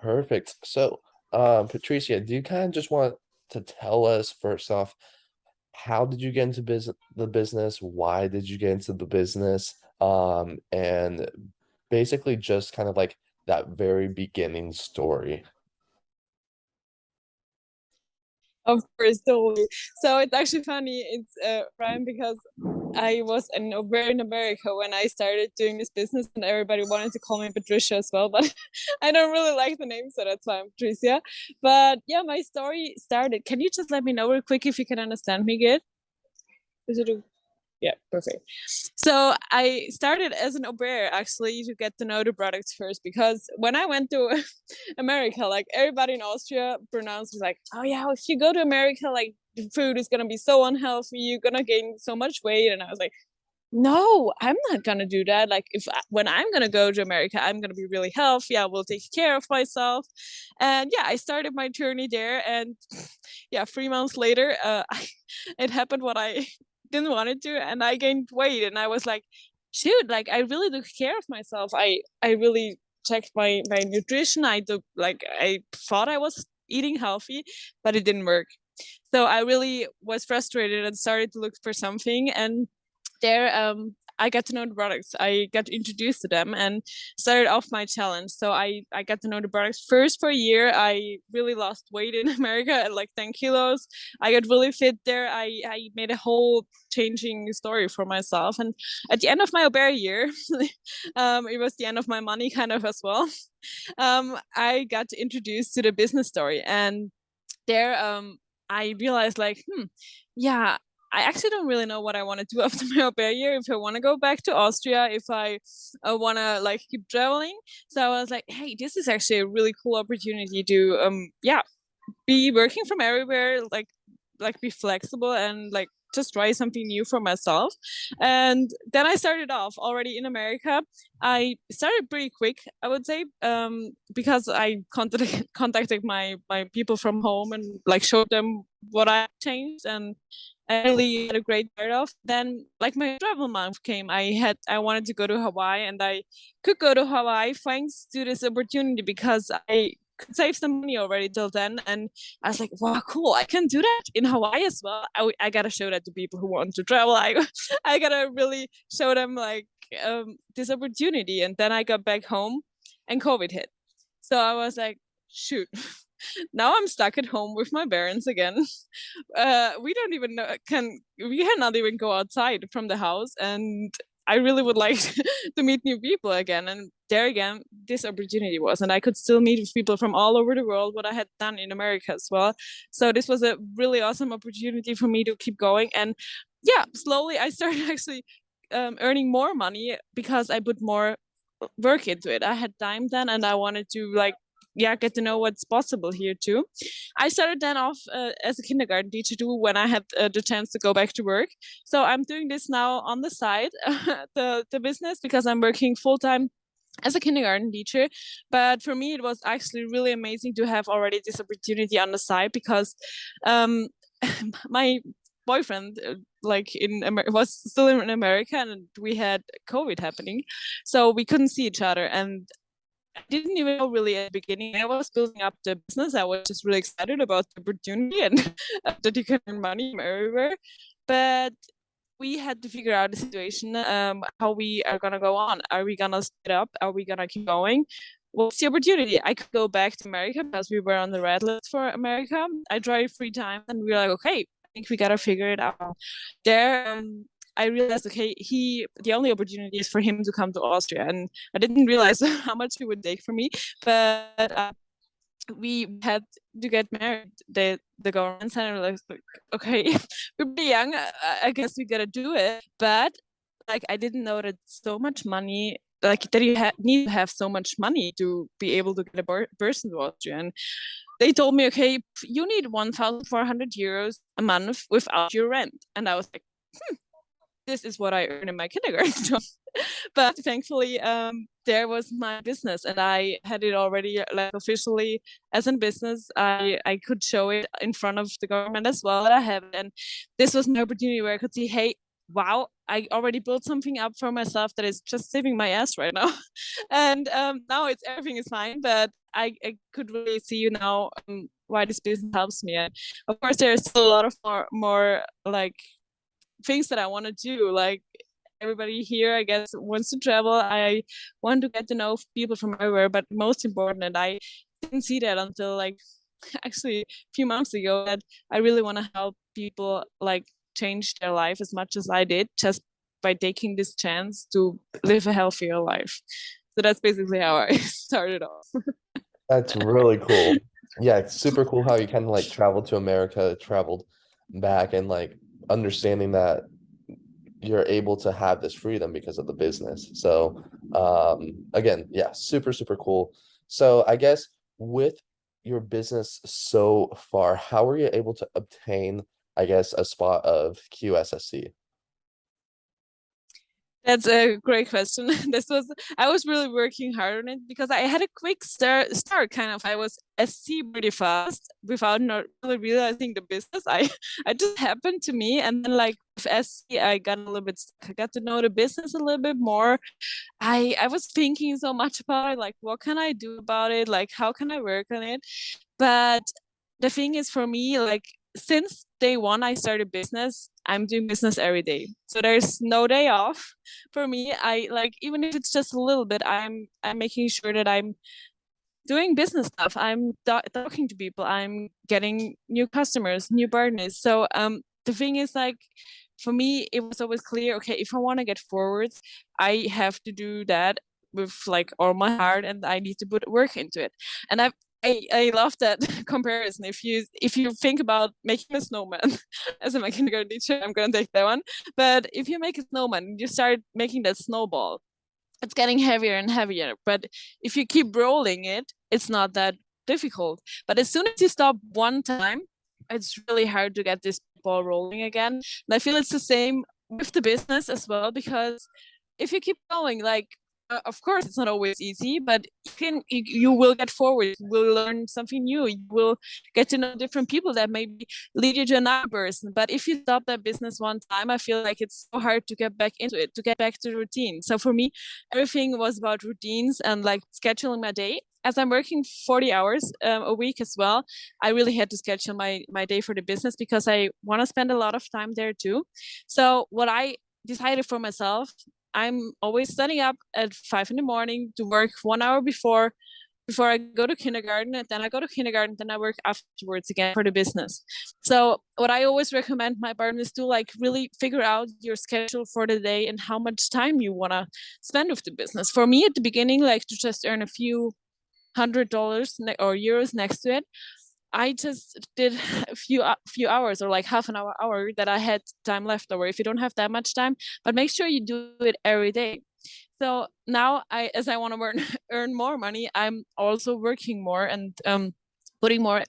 Perfect. So, Patricia, do you kind of just want to tell us first off, how did you get into the business? Why did you get into the business? And basically just kind of like that very beginning story. Of course, totally. So it's actually funny. It's Ryan because I was an au pair in America when I started doing this business, and everybody wanted to call me Patricia as well. But I don't really like the name, so that's why I'm Patricia. But yeah, my story started. Can you just let me know real quick if you can understand me good? Is it? Yeah, perfect. So I started as an au pair actually to get to know the products first because when I went to America, like everybody in Austria pronounced like, oh yeah, if you go to America, like the food is gonna be so unhealthy, you're gonna gain so much weight. And I was like, no, I'm not gonna do that. Like when I'm gonna go to America, I'm gonna be really healthy. I will take care of myself. And yeah, I started my journey there. And yeah, 3 months later, it happened what I didn't want it to, and I gained weight. And I was like, shoot, like I really took care of myself. I really checked my nutrition. I thought I was eating healthy, but it didn't work. So I really was frustrated and started to look for something. And there I got to know the products. I got introduced to them and started off my challenge. So I got to know the products first for a year. I really lost weight in America at like 10 kilos. I got really fit there. I made a whole changing story for myself. And at the end of my au pair year, it was the end of my money kind of as well. I got introduced to the business story. And there I realized like, yeah, I actually don't really know what I want to do after my au pair year. If I want to go back to Austria, if I want to like keep traveling. So I was like, hey, this is actually a really cool opportunity to yeah, be working from everywhere, like be flexible and like just try something new for myself. And then I started off already in America. I started pretty quick, I would say, because I contacted my people from home and like showed them what I changed, and I really had a great start off. Then like my travel month came, I wanted to go to Hawaii, and I could go to Hawaii thanks to this opportunity because I could save some money already till then. And I was like, wow, cool, I can do that in Hawaii as well. I gotta show that to people who want to travel. I gotta really show them like this opportunity. And then I got back home and COVID hit. So I was like, shoot, now I'm stuck at home with my parents again. We don't even know, we cannot even go outside from the house. And I really would like to meet new people again. And there again, this opportunity was, and I could still meet with people from all over the world, what I had done in America as well. So this was a really awesome opportunity for me to keep going. And yeah, slowly I started actually earning more money because I put more work into it. I had time then, and I wanted to like, yeah, get to know what's possible here too. I started then off as a kindergarten teacher too when I had the chance to go back to work. So I'm doing this now on the side, the business, because I'm working full time as a kindergarten teacher. But for me, it was actually really amazing to have already this opportunity on the side because um, my boyfriend like was still in America, and we had COVID happening, so we couldn't see each other. And I didn't even know really at the beginning. I was building up the business. I was just really excited about the opportunity and that you can earn money from everywhere. But we had to figure out the situation, how we are gonna go on. Are we gonna split up? Are we gonna keep going? What's the opportunity? I could go back to America because we were on the red list for America. I tried 3 times, and we were like, okay, I think we gotta figure it out. There, I realized, okay, the only opportunity is for him to come to Austria, and I didn't realize how much it would take for me. But we had to get married. The government said like, okay, we're pretty young. I guess we gotta do it. But like, I didn't know that so much money, like that need to have so much money to be able to get a person to Austria. And they told me, okay, you need 1,400 euros a month without your rent. And I was like, this is what I earned in my kindergarten job. But thankfully, there was my business, and I had it already like officially as a business. I could show it in front of the government as well that I have it. And this was my opportunity where I could see, hey, wow, I already built something up for myself that is just saving my ass right now. And now it's everything is fine, but I could really see you now why this business helps me. And of course, there's still a lot of more like things that I want to do. Like everybody here, I guess, wants to travel. I want to get to know people from everywhere, but most important, and I didn't see that until like actually a few months ago, that I really want to help people like change their life as much as I did just by taking this chance to live a healthier life. So that's basically how I started off. That's really cool. Yeah, it's super cool how you kind of like traveled to America, traveled back, and like understanding that you're able to have this freedom because of the business. So, again, yeah, super, super cool. So, I guess with your business so far, how were you able to obtain, I guess, a spot of QSSC? That's a great question. I was really working hard on it because I had a quick start kind of. I was SC pretty fast without not really realizing the business. I just happened to me, and then like with SC I got a little bit stuck. I got to know the business a little bit more. I was thinking so much about it, like what can I do about it? Like how can I work on it? But the thing is for me, like since day one I started business, I'm doing business every day. So there's no day off for me. I like even if it's just a little bit, I'm making sure that I'm doing business stuff. I'm talking to people. I'm getting new customers, new partners. So the thing is like for me it was always clear, okay, if I want to get forward, I have to do that with like all my heart and I need to put work into it. And I love that comparison. If you think about making a snowman as a kindergarten teacher, I'm gonna take that one. But if you make a snowman, you start making that snowball, it's getting heavier and heavier. But if you keep rolling it, it's not that difficult. But as soon as you stop one time, it's really hard to get this ball rolling again. And I feel it's the same with the business as well, because if you keep going, like of course it's not always easy, but you will get forward, you will learn something new, you will get to know different people that maybe lead you to another person. But if you stop that business one time, I feel like it's so hard to get back into it, to get back to the routine. So for me, everything was about routines and like scheduling my day. As I'm working 40 hours a week as well, I really had to schedule my day for the business because I want to spend a lot of time there too. So what I decided for myself, I'm always standing up at 5 in the morning to work 1 hour before I go to kindergarten, and then I go to kindergarten, then I work afterwards again for the business. So what I always recommend my partners do, like really figure out your schedule for the day and how much time you want to spend with the business. For me at the beginning, like to just earn a few $100 or euros next to it, I just did a few hours or like half an hour that I had time left over. If you don't have that much time, but make sure you do it every day. So now as I want to earn more money, I'm also working more and putting more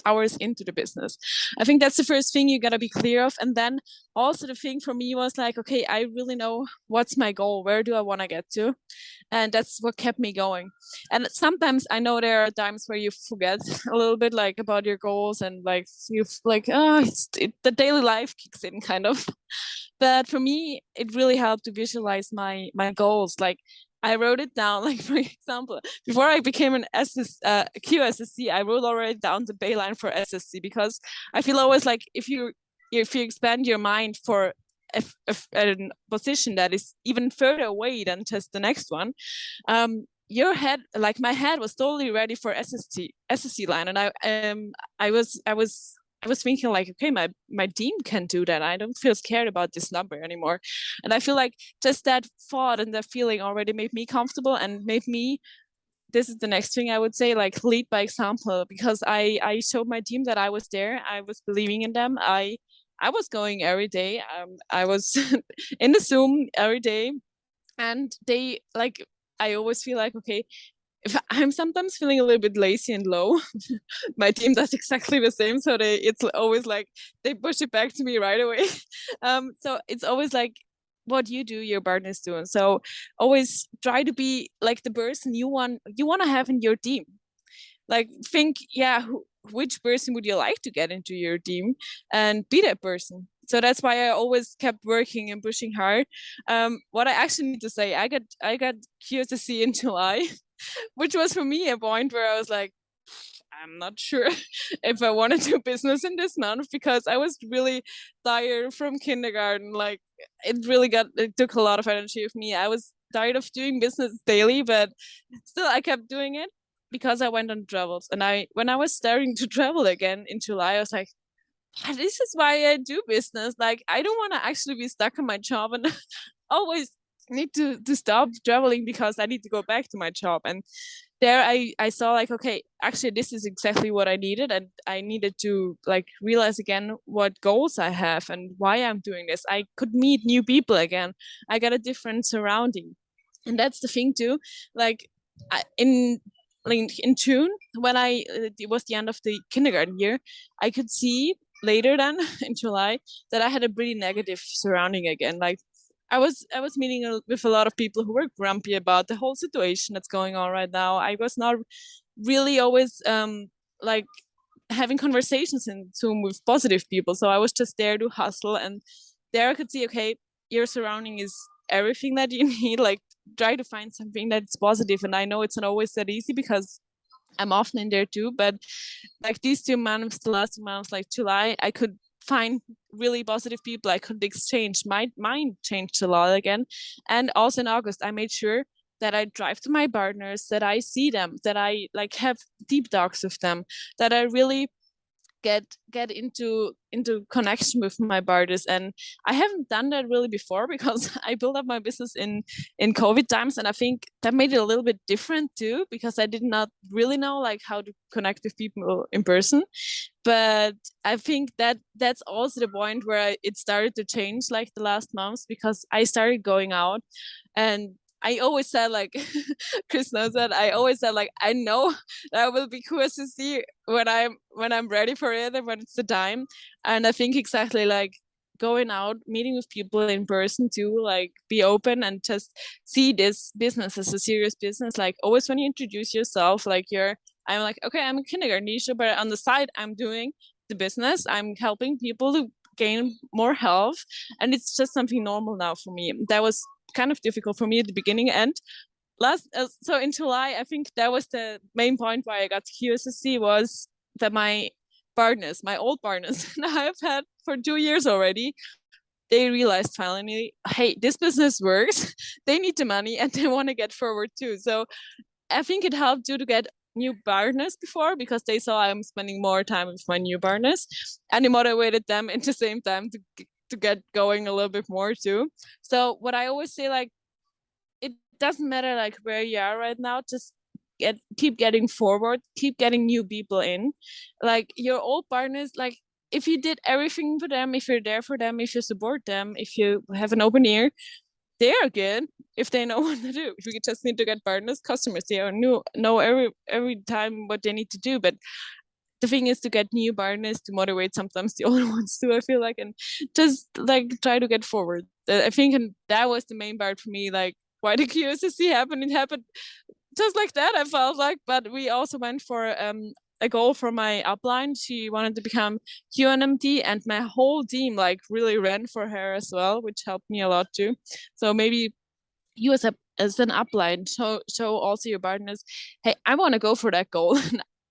hours into the business. I think that's the first thing you gotta be clear of. And then also the thing for me was like, okay, I really know what's my goal. Where do I want to get to? And that's what kept me going. And sometimes I know there are times where you forget a little bit like about your goals and like you like the daily life kicks in kind of. But for me it really helped to visualize my goals. Like I wrote it down, like for example, before I became an QSSC, I wrote already down the bayline for SSC, because I feel always like if you expand your mind for a position that is even further away than just the next one, your head, like my head was totally ready for SSC line. And I was thinking like, okay, my team can do that. I don't feel scared about this number anymore. And I feel like just that thought and that feeling already made me comfortable and made me, this is the next thing I would say, like lead by example, because I showed my team that I was there. I was believing in them. I was going every day. I was in the Zoom every day, and they like, I always feel like, okay, if I'm sometimes feeling a little bit lazy and low, my team does exactly the same. So it's always like they push it back to me right away. So it's always like what you do, your partner's doing. So always try to be like the person you want to have in your team. Like think, yeah, which person would you like to get into your team and be that person. So that's why I always kept working and pushing hard. What I actually need to say, I got QSC in July, which was for me a point where I was like, I'm not sure if I want to do business in this month because I was really tired from kindergarten. Like it took a lot of energy of me. I was tired of doing business daily, but still I kept doing it because I went on travels. And when I was starting to travel again in July, I was like, "Ah, this is why I do business. Like I don't want to actually be stuck in my job and always need to stop traveling because I need to go back to my job." And there I saw like, okay, actually this is exactly what I needed, and I needed to like realize again what goals I have and why I'm doing this. I could meet new people again. I got a different surrounding. And that's the thing too. Like in in June, when it was the end of the kindergarten year, I could see later than in July that I had a pretty negative surrounding again. Like I was meeting with a lot of people who were grumpy about the whole situation that's going on right now. I was not really always like having conversations in Zoom with positive people. So I was just there to hustle, and there I could see, okay, your surrounding is everything that you need. Like try to find something that's positive. And I know it's not always that easy because I'm often in there too, but like these 2 months, the last 2 months, like July, I could find really positive people. I could exchange. My mind changed a lot again. And also in August, I made sure that I drive to my partners, that I see them, that I like have deep talks with them, that I really get into connection with my partners. And I haven't done that really before because I built up my business in COVID times, and I think that made it a little bit different too because I did not really know like how to connect with people in person. But I think that that's also the point where it started to change like the last months because I started going out. And I always said like Chris knows that I always said like I know that I will be QSC when I'm ready for it and when it's the time. And I think exactly like going out, meeting with people in person too, like be open and just see this business as a serious business. Like always when you introduce yourself, like I'm like, okay, I'm a kindergarten teacher, but on the side I'm doing the business. I'm helping people to gain more health. And it's just something normal now for me. That was kind of difficult for me at the beginning. And so in July, I think that was the main point why I got to QSSC was that my partners, my old partners, now I've had for 2 years already, they realized finally, hey, this business works. They need the money and they want to get forward too. So I think it helped you to get new partners before because they saw I'm spending more time with my new partners, and it motivated them at the same time to get going a little bit more too. So what I always say, like, it doesn't matter like where you are right now, just keep getting forward, keep getting new people in. Like your old partners, like if you did everything for them, if you're there for them, if you support them, if you have an open ear, they're good if they know what to do. If we just need to get partners, customers, they know every time what they need to do. But the thing is to get new partners to motivate sometimes the older ones too, I feel like, and just like try to get forward. I think and that was the main part for me, like why the QSSC happened. It happened just like that, I felt like. But we also went for a goal for my upline. She wanted to become QNMT, and my whole team like really ran for her as well, which helped me a lot too. So maybe you as an upline, show also your partners, hey, I want to go for that goal.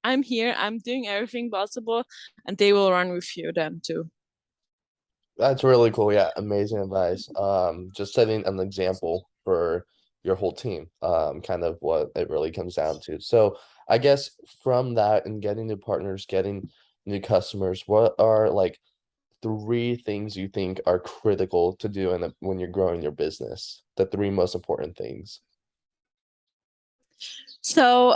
I'm here, I'm doing everything possible, and they will run with you then too. That's really cool. Yeah, amazing advice. Just setting an example for your whole team. Kind of what it really comes down to. So I guess from that and getting new partners, getting new customers, what are like three things you think are critical to do when you're growing your business? The three most important things. So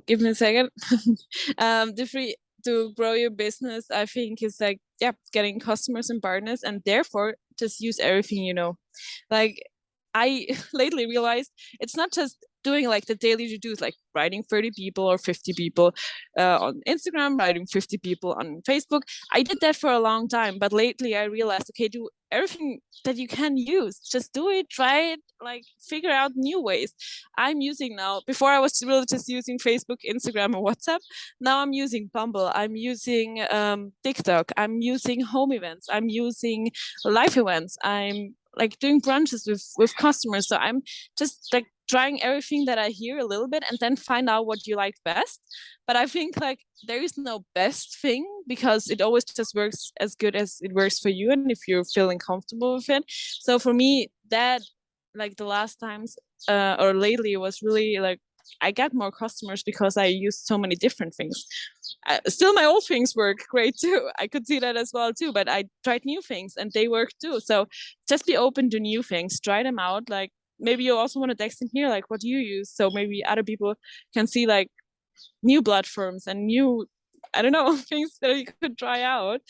give me a second. The free to grow your business, I think is like, yeah, getting customers and partners, and therefore just use everything you know. Like I lately realized it's not just doing like the daily to-dos, like writing 30 people or 50 people on Instagram, writing 50 people on Facebook. I did that for a long time, but lately I realized, okay, do everything that you can use. Just do it, try it, like figure out new ways. I'm using now, before I was really just using Facebook, Instagram, and WhatsApp. Now I'm using Bumble, I'm using TikTok, I'm using home events, I'm using live events, I'm like doing brunches with customers. So I'm just like trying everything that I hear a little bit and then find out what you like best. But I think like there is no best thing, because it always just works as good as it works for you and if you're feeling comfortable with it. So for me, that like the last times or lately was really like I got more customers because I used so many different things. Still, my old things work great too. I could see that as well too. But I tried new things and they work too. So just be open to new things. Try them out. Like maybe you also want to text in here, like what do you use? So maybe other people can see like new platforms and new, I don't know, things that you could try out.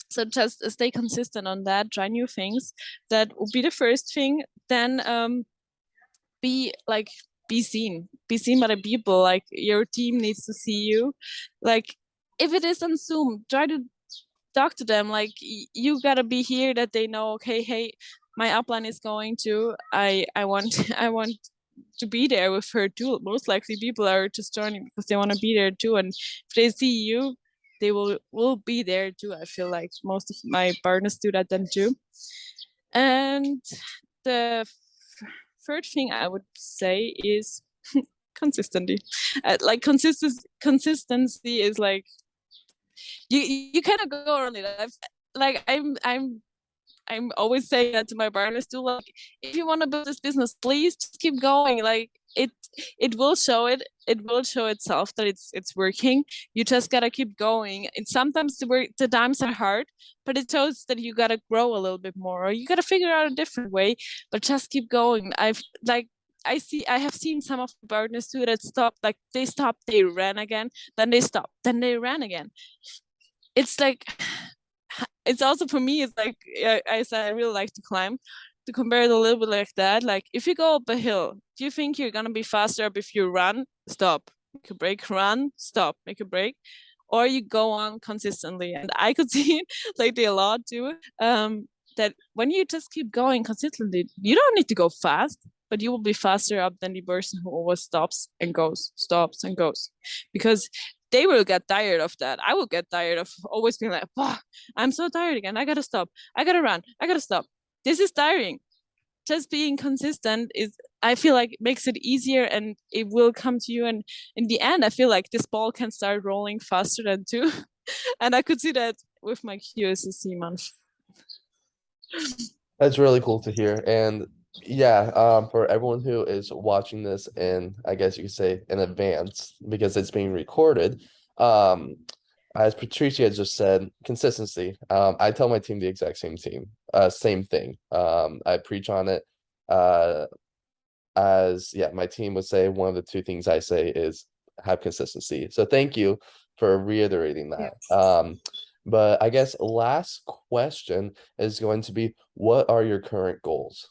So just stay consistent on that. Try new things. That would be the first thing. Then be like be seen by the people. Like your team needs to see you. Like if it is on Zoom, try to talk to them. Like you gotta be here that they know, okay, hey, my upline is going to, I want I want to be there with her too. Most likely people are just joining because they want to be there too, and if they see you, they will be there too. I feel like most of my partners do that then too. And the third thing I would say is consistency. Like consistency is like you cannot go around it. Like I'm always saying that to my partners too. Like, if you want to build this business, please just keep going. Like it will show it. It will show itself that it's working. You just gotta keep going. And sometimes the times are hard, but it shows that you gotta grow a little bit more, or you gotta figure out a different way. But just keep going. I have seen some of the partners too that stop. Like they stop, they ran again, then they stop, then they ran again. It's like it's also for me, it's like I said, I really like to climb. To compare it a little bit like that, like if you go up a hill, do you think you're gonna be faster up if you run, stop, make a break, run, stop, make a break, or you go on consistently? And I could see it lately a lot too. That when you just keep going consistently, you don't need to go fast, but you will be faster up than the person who always stops and goes, because they will get tired of that. I will get tired of always being like, "Wow, I'm so tired again. I gotta stop. I gotta run. I gotta stop." This is tiring. Just being consistent is, I feel like, makes it easier, and it will come to you. And in the end, I feel like this ball can start rolling faster than two. And I could see that with my QSSC month. That's really cool to hear. And yeah, for everyone who is watching this in, I guess you could say in advance because it's being recorded, um, as Patricia just said, consistency. I tell my team the exact same thing. I preach on it. Uh, as yeah, my team would say, one of the two things I say is have consistency. So thank you for reiterating that. Yes. But I guess last question is going to be, what are your current goals?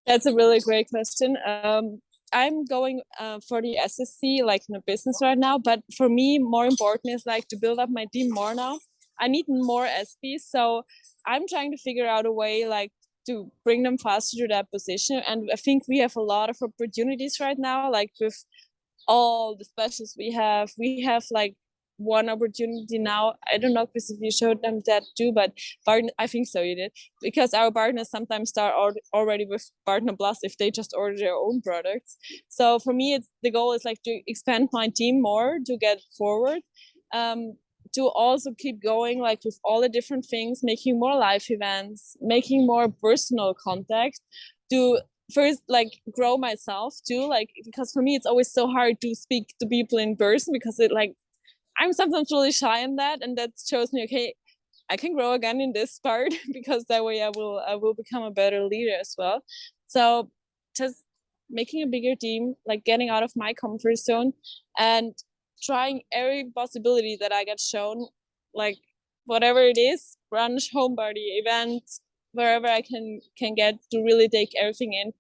That's a really great question. I'm going for the SSC, like in a business right now. But for me, more important is like to build up my team more now. I need more SPs, so I'm trying to figure out a way like to bring them faster to that position. And I think we have a lot of opportunities right now, like with all the specials we have like one opportunity now. I don't know if you showed them that too, but I think so you did, because our partners sometimes start already with partner plus if they just order their own products. So for me, it's the goal is like to expand my team more to get forward, to also keep going like with all the different things, making more live events, making more personal contact, to first like grow myself too, like because for me it's always so hard to speak to people in person, because it like I'm sometimes really shy in that, and that shows me, okay, I can grow again in this part because that way I will become a better leader as well. So just making a bigger team, like getting out of my comfort zone and trying every possibility that I get shown, like whatever it is, brunch, home party, event, wherever I can get to really take everything in.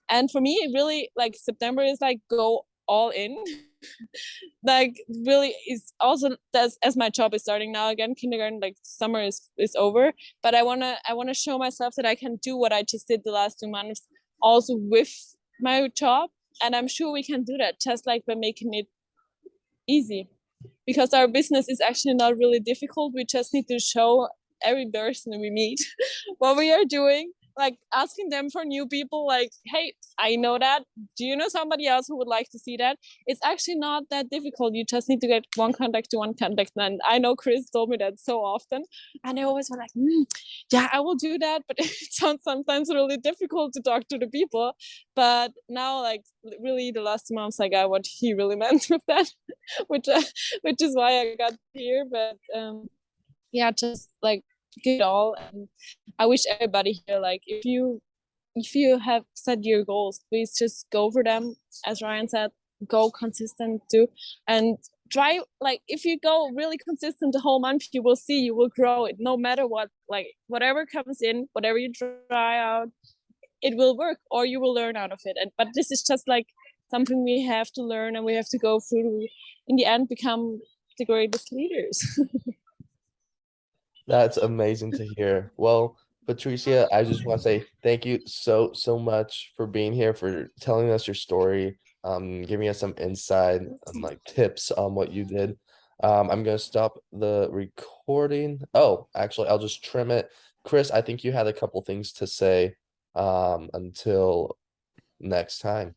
And for me, it really like September is like go all in. Like really is also that's as my job is starting now again, kindergarten, like summer is over, but I want to show myself that I can do what I just did the last 2 months also with my job. And I'm sure we can do that just like by making it easy, because our business is actually not really difficult. We just need to show every person we meet what we are doing, like asking them for new people, like, hey, I know that, do you know somebody else who would like to see that? It's actually not that difficult. You just need to get one contact to one contact. And I know Chris told me that so often, and I always were like, yeah, I will do that, but it sounds sometimes really difficult to talk to the people. But now, like, really the last 2 months I got what he really meant with that, which which is why I got here. But yeah, just like give it all. And I wish everybody here, like, if you have set your goals, please just go for them. As Ryan said, go consistent too, and try, like, if you go really consistent the whole month, you will see you will grow it no matter what. Like whatever comes in, whatever you try out, it will work, or you will learn out of it. And but this is just like something we have to learn, and we have to go through, in the end, become the greatest leaders. That's amazing to hear. Well, Patricia, I just want to say thank you so, so much for being here, for telling us your story, giving us some insight and like tips on what you did. I'm gonna stop the recording. Oh, actually, I'll just trim it. Chris, I think you had a couple things to say, until next time.